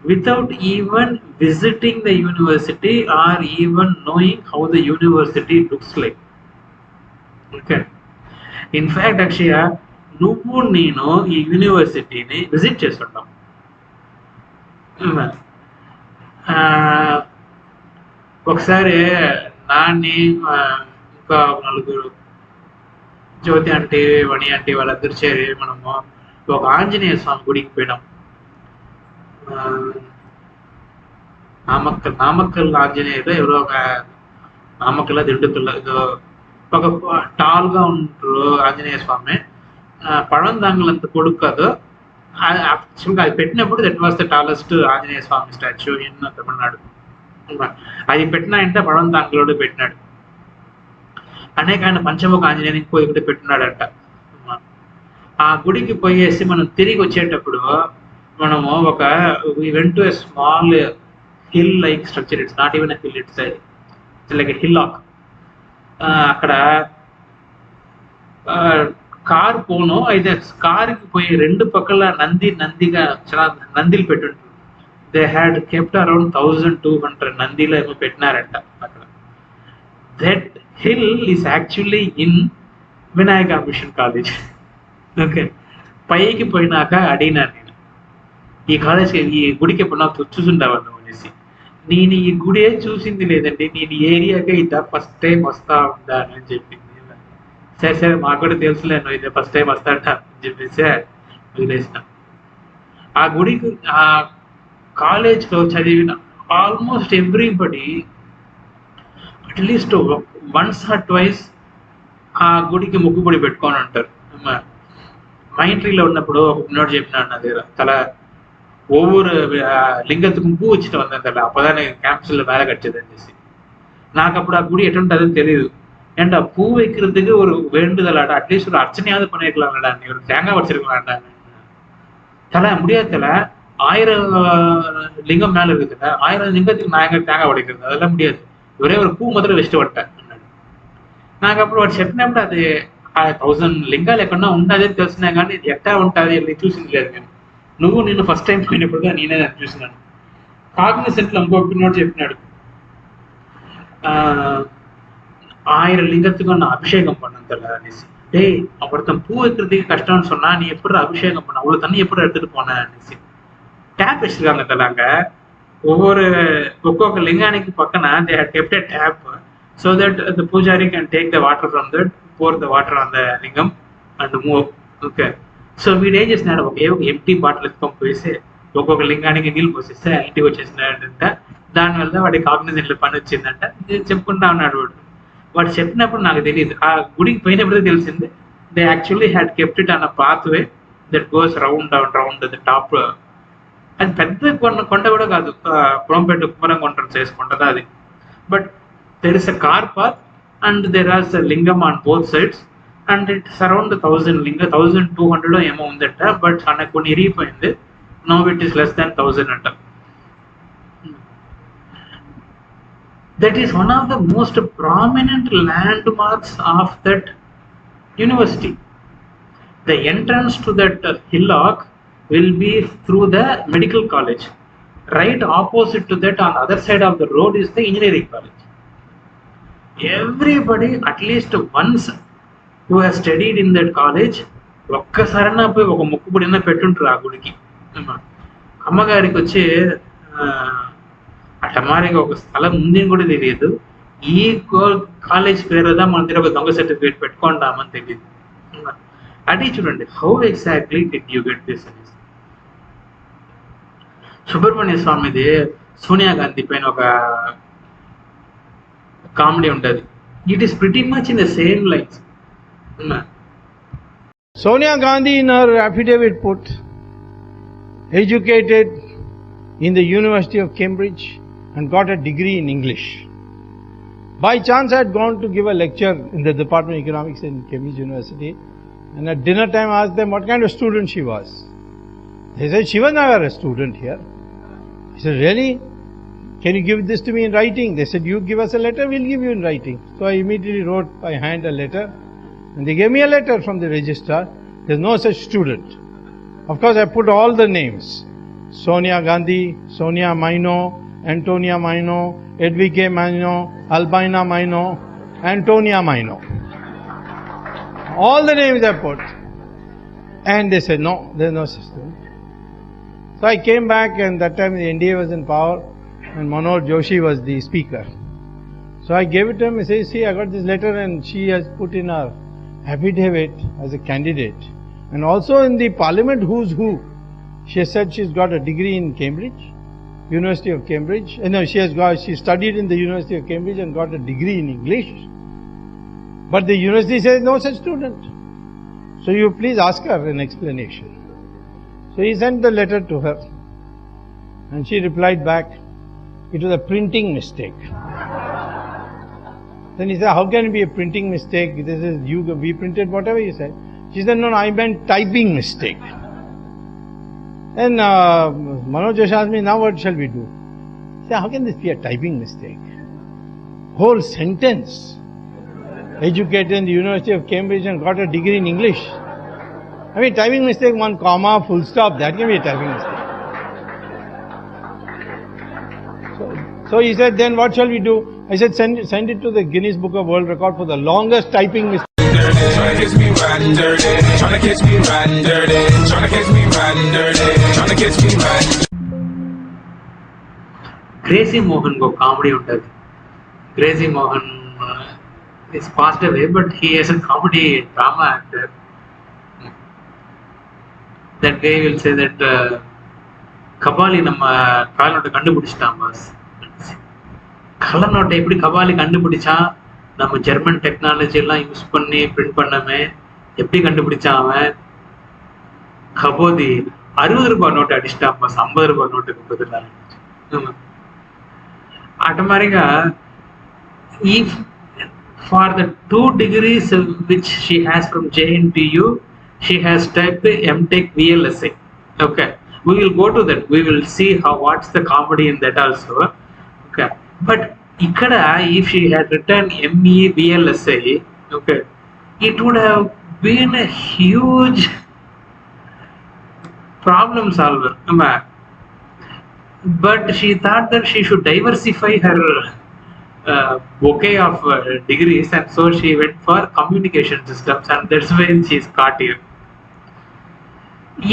without even visiting the university or even knowing how the university looks like. Okay, in fact అక్షయ నువ్వు నేను ఈ యూనివర్సిటీని visit చేస్తున్నాం. ఒకసారి నాన్ని ఇంకా నలుగురు, జ్యోతి అంటే, వణి అంటే వాళ్ళందరూ చేరి మనము ఒక ఆంజనేయ స్వామి గుడికి పోయినాం. నామక్కల్ ఆంజనేయులు ఎవరో ఒక నామక్కల దిండుతుల ఒక టాల్గా ఉంటారు ఆంజనేయ స్వామి. పഴందాంగులంత కొడుకు కాదు. యాక్చువల్గా అది పెట్టినప్పుడు that was the tallest Anjaneya Swami statue in Tamil Nadu. అది పెట్టినాయంటే పഴందాంగులోడు పెట్టినాడు. అనేక ఆయన పంచముఖ ఆంజనేయునికి పోయి కూడా పెట్టినాడంట. ఆ గుడికి పోయేసి మనం తిరిగి వచ్చేటప్పుడు మనము ఒక went to a small hill like structure. It's not even a hill, it's like a hill lock. అక్కడ కారు పోను అయితే కారుకి పోయి రెండు పక్కల నందిగా చాలా నందిలు పెట్టుంటారు. దే హ్యాడ్ కెప్ట్ అరౌండ్ 1200 నందిలో ఏమో పెట్టినారంట అక్కడ. That hill is actually in Vinayaka Mission College. Okay, పైకి పోయినాక అడిగినాను నేను, ఈ కాలేజ్కి ఈ గుడికి ఎప్పుడు నాకు చూసుంటావు అనేసి. నేను ఈ గుడే చూసింది లేదండి, నేను ఏరియాకే ఇదా ఫస్ట్ టైం వస్తా ఉంటాను అని చెప్పింది. సరే మాకు కూడా తెలుసులేను ఇదే ఫస్ట్ టైం వస్తాడ అని చెప్పేసి వదిలేసిన. ఆ గుడికి ఆ కాలేజ్లో చదివిన almost everybody at least once or twice ఆ గుడికి ముక్కుబడి పెట్టుకొని ఉంటారు. మైంట్రీలో ఉన్నప్పుడు ఒక పిన్నోడు చెప్పినాడు నా దగ్గర, తల ஒவ்வொரு லிங்கத்துக்கும் பூ வச்சுட்டு வந்தேன் தெரியல. அப்போதான் கேம்பஸ்ல வேலை கிடைச்சதுன்னு చెప్పి. నాకు అప్పుడు ఆ గుడి ఎటుంటుందని తెలియదు. అండ్ ఆ பூ வைக்கிறதுக்கு ஒரு வேண்டுதலாட அட்லீஸ்ட் ஒரு அர்ச்சனையாவது பண்ணிருக்கலாம்டா, நீ ஒரு தேங்காய் வச்சிருக்கலாம்டா. தலை முடியாது தலை, 1000 லிங்கம் மேல இருக்குதுல்ல, 1000 லிங்கத்துக்கு நான் எங்க தேங்காய் உடைக்கிறது, அதெல்லாம் முடியாது. ஒரே ஒரு பூ మాత్రం వెస్ట్ పట్టా. నాకు అప్పుడు వాడు చెప్పినప్పుడు అది 1000 లింగాలు ఎక్కడన్నా ఉండదని తెలిసినా కానీ ఇది ఎట్టా ఉంటుంది అని చూసింది లేదు నేను. నువ్వు నేను ఫస్ట్ టైం పోయినప్పుడుగా నేనే దాన్ని చూసినాను. కాగ్నిసెంట్లో ఇంకొక పిన్నోడు చెప్పినాడు, 1000 லிங்கத்துக்கு நான் அபிஷேகம் பண்ணல అనేసి. டேய் ஒருத்தன் பூ வைக்கிறதுக்கு கஷ்டம்னு சொன்னா நீ எப்படி அபிஷேகம் பண்ண, அவ்வளவு தண்ணி எப்படி எடுத்துட்டு போன అనేసి. ట్యాప్ வச்சிருக்காங்க தலாங்க. ఒక్కొక్క లింగానికి పక్కన they had kept a tap so that the pujari can take the water from that, pour the water on the lingam and move. Okay, so వీడు ఏం చేసినాడు, ఒకే ఒక ఎంటీ బాటిల్ ఎత్తుకొని పోయేసి ఒక్కొక్క లింగానికి నీళ్ళు పోసేస్తే ఇంటికి వచ్చేసినాడంట. దానివల్ల వాడి కాగ్నిజెంట్లో పని వచ్చిందంట చెప్పుకుంటా ఉన్నాడు వాడు. వాడు చెప్పినప్పుడు నాకు తెలియదు, ఆ గుడికి పోయినప్పుడే తెలిసింది they actually had kept it on a pathway that goes round the top. అది పెద్ద కొండ కూడా కాదు, క్రోంపేట కుమరంకొండ చేసుకుంటుంది అది. But there is a car path and there is a lingam on both sides and it's around 1000 linga, 1200 ఏమో ఉందట. But అన్న కొన్ని ఇరిగిపోయింది. Now it is less than 1000 అంట. That is one of the most prominent landmarks of that university. The entrance to that hillock will be through the medical college. Right opposite to that, on the other side of the road, is the engineering college. Everybody, at least once, who has studied in that college, ఒక్కసారైనా పోయి ఒక ముక్కుబడిన పెట్టుంటారు ఆ గుడికి. అమ్మగారికి వచ్చి అటమారికి ఒక స్థలం ఉందని కూడా తెలియదు. ఈ కాలేజ్ పేరుదా మన దగ్గర ఒక దొంగ సర్టిఫికేట్ పెట్టుకుంటామని తెలియదు. అది చూడండి, how exactly did you get this అనేసి. సుబ్రహ్మణ్య స్వామిది సోనియా గాంధీ పైన ఒక కామెడీ ఉంటుంది. It is pretty much in the same lines. Sonia Gandhi in her affidavit put, educated in the University of Cambridge and got a degree in English. By chance I had gone to give a lecture in the Department of Economics in Cambridge University, and at dinner time I asked them what kind of student she was. They said she was never a student here. I said, really? Can you give this to me in writing? They said, you give us a letter, we'll give you in writing. So I immediately wrote by hand a letter, and they gave me a letter from the registrar. There's no such student. Of course I put all the names: Sonia Gandhi, Sonia Maino, Antonia Maino, Edwige Maino, Albina Maino, Antonia Maino. All the names I put. And they said, no, there's no such thing. So I came back, and that time the NDA was in power and Manoj Joshi was the speaker. So I gave it to him. I said, see, I got this letter and she has put in her affidavit as a candidate. And also in the parliament who's who, she has said she's got a degree in Cambridge, University of Cambridge. No, she studied in the University of Cambridge and got a degree in English. But the university says no such student. So you please ask her an explanation. So he sent the letter to her, and she replied back, it was a printing mistake. Then he said, how can it be a printing mistake? This is we printed whatever you said. She said, no, I meant typing mistake. And Manoj Joshi asked me, now what shall we do? I said, how can this be a typing mistake? Whole sentence. Educated in the University of Cambridge and got a degree in English. I mean, typing mistake, one comma, full stop, that can be a typing mistake. So he said, then what shall we do? I said, send it to the Guinness Book of World Record for the longest typing mistake. Tryna catch me riding dirty, tryna catch me riding dirty, tryna catch me riding dirty, tryna catch me riding. Crazy Mohan ఒక comedy ఉంటుంది. Crazy Mohan is passed away, but he is a comedy drama actor. That guy will say that Kabali நம்ம காலனோட்டை கண்டுபிடிச்சிட்டான் pass. கலனோட்டை எப்படி கபாலி கண்டுபிடிச்சா? நம்ம German technology எல்லாம் use பண்ணி print பண்ணமே, எப்படி கண்டுபிடிச்சான் அவன்? கபோதி 60 ரூபாய் நோட்டு அடிச்சிட்டான் பாஸ், 50 ரூபாய் நோட்டுக்கு பதிலாக. ஆட்டோமேட்டிக்கா if for the 2 degrees which she has from JNTU, she has typed MTech VLSI. Okay, we will go to that. We will see what's the comedy in that also. Okay, but ikkada if she had written ME VLSI, okay, it would have been a huge problem solver. But she thought that she should diversify her bouquet of degrees, and so she went for communication systems, and that's why she is caught here.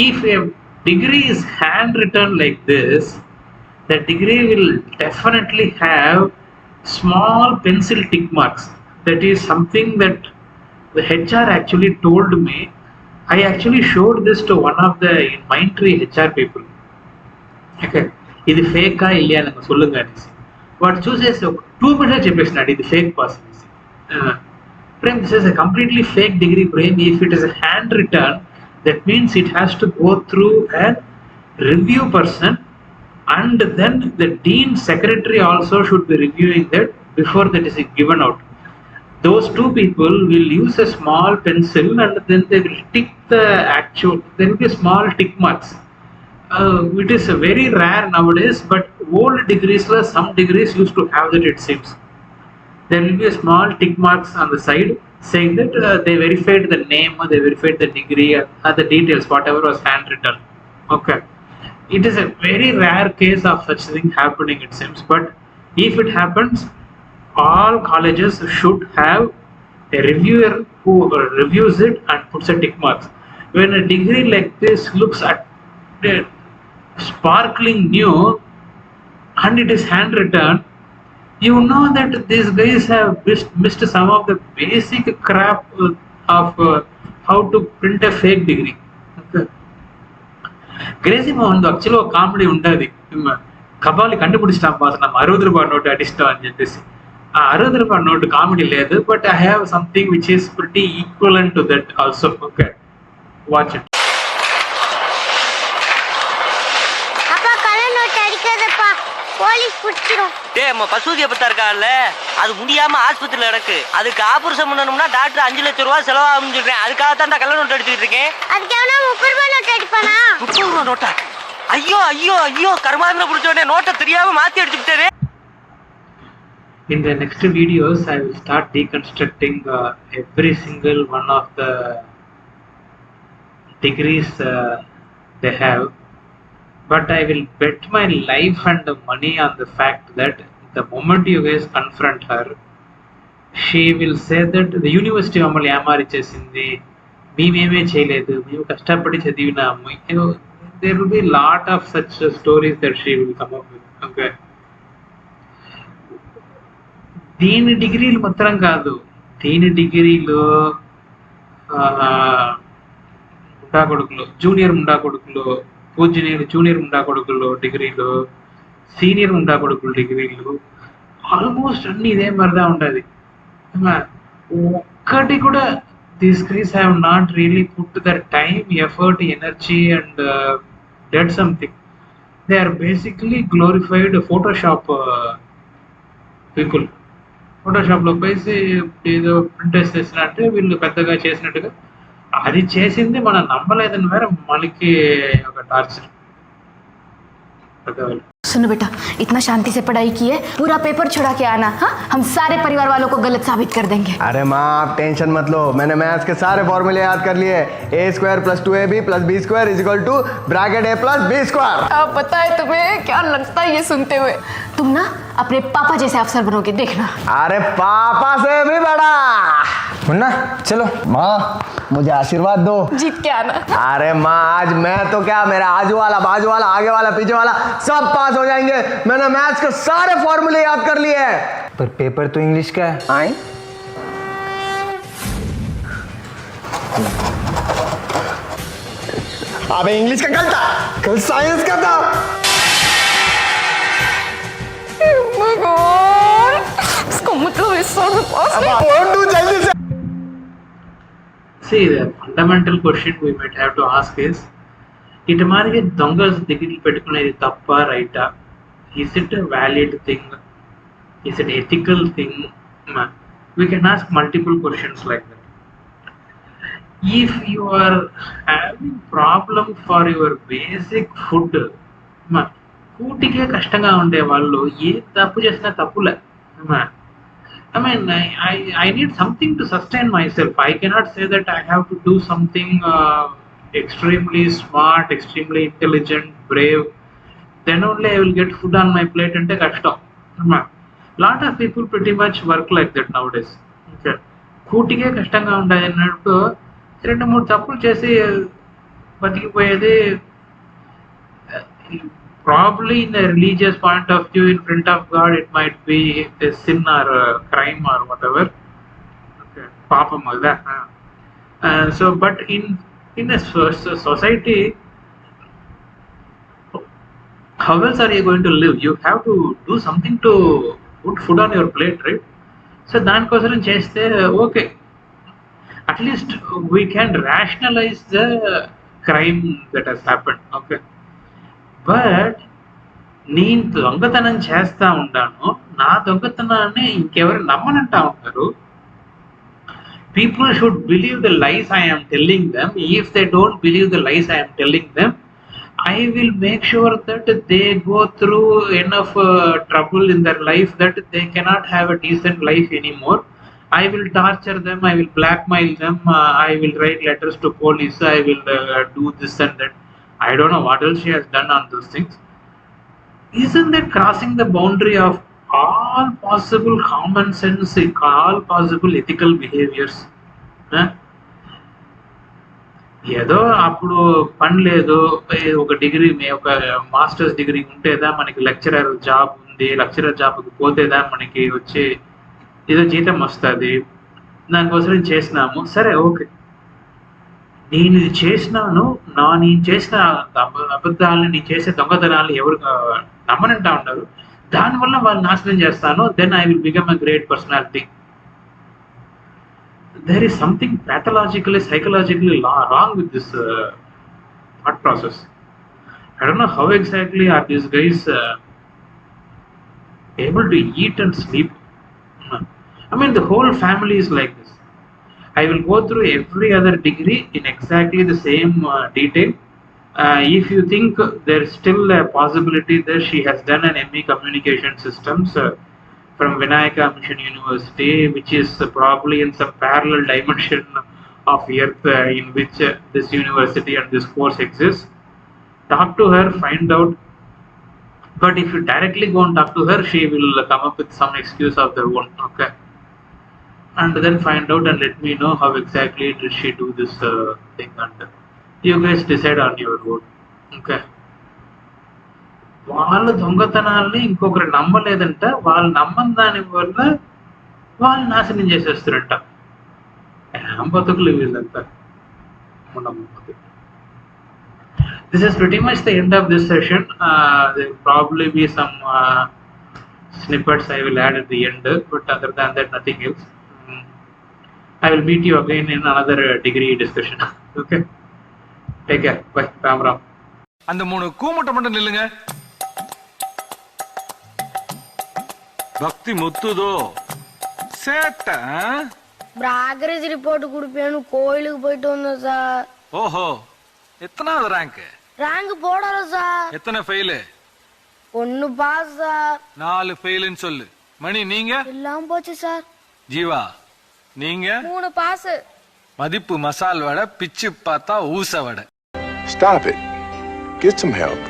If a degree is handwritten like this, the degree will definitely have small pencil tick marks. That is something that the HR actually told me. I actually showed this to one of the Mindtree HR people. Okay, ఇది ఫేకా இல்லையா నాకు சொல்லுங்க అనేసి. వాడు చూసేసి 2 minutes చెప్పేసినాడు ఇది fake pass అనేసి. Prem, this is a completely fake degree, Prem. If it is a handwritten, that means it has to go through a review person, and then the dean secretary also should be reviewing that before that is given out. Those two people will use a small pencil and then they will tick the actual, there will be small tick marks. It is very rare nowadays, but old degrees, some degrees used to have that, it seems. There will be a small tick marks on the side saying that they verified the name, they verified the degree, the details, whatever was handwritten. Okay. It is a very rare case of such thing happening, it seems. But if it happens, all colleges should have a reviewer who reviews it and puts a tick marks. When a degree like this looks at sparkling new and it is handwritten, you know that these guys have missed some of the basic crap of how to print a fake degree. Okay. Crazy Mohan actually ఒక comedy ఉంటుంది, Kabali కండుపిడిస్తాం boss ನಮ್ಮ 60 రూపాయల note అడిష్టం అని చెప్పేసి. ఆ 60 రూపాయల నోటు comedy లేదు, but I have something which is pretty equivalent to that also. Okay, watch it. Police புடிச்சிரும். டேய் அம்மா பசுதியை பத்தா இருக்கான்ல, அது முடியாம ஆஸ்பத்திரியில நடக்கு. அதுக்கு ஆபரேஷன் பண்ணணும்னா டாக்டர் 5 லட்சம் ரூபாய் செலவாகும்னு சொல்றேன். அதுக்காக தான் கள்ள நோட்டு அடிச்சுட்டு இருக்கேன். அதுக்கு எவனா 30 ரூபாய் நோட்டு அடிப்பானா? 30 ரூபாய் நோட்டா? ஐயோ ஐயோ ஐயோ, கர்மாந்திர புடிச்சோனே நோட்டை தெரியாம மாத்தி அடிச்சுட்டாரு. In the next videos, I will start deconstructing every single one of the degrees they have. But I will bet my life and money on the fact that the moment you guys confront her, she will say that the university మమ్మల్ని ఏమారిచేసింది, మేమేమే చేయలేదు, మేము కష్టపడి చదివినాము. There will be lot of such stories that she will come up with. Okay. దీని డిగ్రీలు మాత్రం కాదు, దీని డిగ్రీలు ముండా కొడుకులు, జూనియర్ ముండా కొడుకులు, జూనియర్ ముండా కొడుకులు డిగ్రీలు, సీనియర్ ముండా కొడుకులు డిగ్రీలు, ఆల్మోస్ట్ అన్ని ఇదే మరిదా ఉంటుంది. ఒక్కటి కూడా these guys have not really put their time, effort, energy and dead something. They are basically glorified Photoshop people. ఫోటోషాప్లో పోయి ఏదో ప్రింట్ చేసినట్టే వీళ్ళు పెద్దగా చేసినట్టుగా, అది చేసింది మనం నమ్మలేదని వేరే మనకి ఒక టార్చర్. सुनो बेटा, इतना शांति से पढ़ाई की है, पूरा पेपर छुड़ा के आना. हाँ, हम सारे परिवार वालों को गलत साबित कर देंगे. अरे माँ आप टेंशन मत लो, मैंने मैथ्स के सारे फॉर्मूले याद कर लिए. a² + 2ab + b² = bracket a + b². अब पता है तुम्हें क्या लगता है ये सुनते हुए? तुम ना अपने पापा जैसे अफसर बनोगे, देखना. अरे पापा से भी बड़ा. मुन्ना चलो. माँ मुझे आशीर्वाद दो. जीत के आना. अरे माँ आज मैं तो क्या, मेरा आजू वाला, बाजू वाला, आगे वाला, पीछे वाला सब पास हो जाएंगे. मैंने मैथ्स के सारे फॉर्मूले याद कर लिए हैं. पर पेपर तो इंग्लिश का है. आए अबे इंग्लिश का कल था, कल साइंस का था. भगवान, इसको मतलब इस साल में पास नहीं. जल्दी से. See, the fundamental question we might have to ask is, ఇటు మాదిరి దొంగలు డిగ్రీలు పెట్టుకునేది తప్ప రైటా? Is it a valid thing? Is it ethical thing? We can ask multiple questions like that. If you are having problem for your basic food, కూటికే కష్టంగా ఉండే వాళ్ళు ఏ తప్పు చేసినా తప్పులే. I mean, I need something to sustain myself. I cannot say that I have to do something extremely smart, extremely intelligent, brave. Then only I will get food on my plate and take kashtam. Lot of people pretty much work like that nowadays. Okay. కూటికే కష్టంగా ఉండేది అన్నట్టు 2-3 తప్పులు చేసి బతికిపోయేది. Probably in a religious point of view, in front of God, it might be a sin or a crime or whatever. Okay, papam ada. So, but in a society, how else are you going to live? You have to do something to put food on your plate, right? So, దానికోసం చేస్తే okay, at least we can rationalize the crime that has happened. Okay, but నేను దొంగతనం చేస్తా ఉంటాను, నా దొంగతనాన్ని ఇంకెవరు నమ్మనంటా ఉంటారు. People should believe the lies I am telling them. If they don't believe the lies I am telling them, I will make sure that they go through enough trouble in their life that they cannot have a decent life anymore. I will torture them, I will blackmail them, I will write letters to police, I will do this and that. I don't know what else she has done on those things. Isn't that crossing the boundary of all possible common sense, all possible ethical behaviors? ఏదో అప్పుడు పని లేదు, ఒక degree, ఒక masters degree ఉంటేదా మనకి lecturer job ఉంది, lecturer జాబ్కి పోతేదా మనకి వచ్చి ఏదో జీతం వస్తుంది, దానికోసం చేసినాము, సరే ఓకే. నేను ఇది చేసినాను, నేను చేసిన అబద్ధాలని, నేను చేసే దొంగతనాలు ఎవరు నమ్మనంటా ఉంటారు, దానివల్ల వాళ్ళు నాశనం చేస్తాను, then I will become a great personality. There is something pathologically, psychologically wrong with this thought process. I don't know how exactly are these guys able to eat and sleep. I mean, the whole family is like this. I will go through every other degree in exactly the same detail. If you think there is still a possibility that she has done an ME Communication Systems from Vinayaka Mission University, which is probably in some parallel dimension of Earth in which this university and this course exists. Talk to her, find out. But if you directly go and talk to her, she will come up with some excuse of their own. Okay, and then find out and let me know how exactly did she do this thing, and you guys decide on your own. Okay. వాళ్ళు దొంగతనాల్ని ఇంకొకరు నమ్మలేదంట, వాళ్ళు నమ్మని దాని వల్ల వాళ్ళు నాశనం చేసేస్తారంట. బతుకులు వీళ్ళంతా. This is pretty much the end of this session. There will probably be some snippets I will add at the end, but other than that, nothing else. I will meet you again in another degree discussion. Okay, take care, bye. Ram Ram. அந்த 3 கூமுட்டை மட்டும் நில்லுங்க. பக்தி முத்துதோ சேட்ட progress report கொடுப்பேன்னு கோயிலுக்கு போயிட்டு வந்தோம் sir. ஓஹோ, எத்தனாவது ரேங்க் போடல சார். எத்தனை ஃபெயில்? 1 pass sir. 4 ஃபெயில்னு சொல்லு. மணி நீங்க? எல்லாம் போச்சு சார். ஜீவா நீங்க? 3 பாஸ். மதிப்பு மசால் வடை, பிச்சு பார்த்தா ஊச வடை. Stop it. Get some help.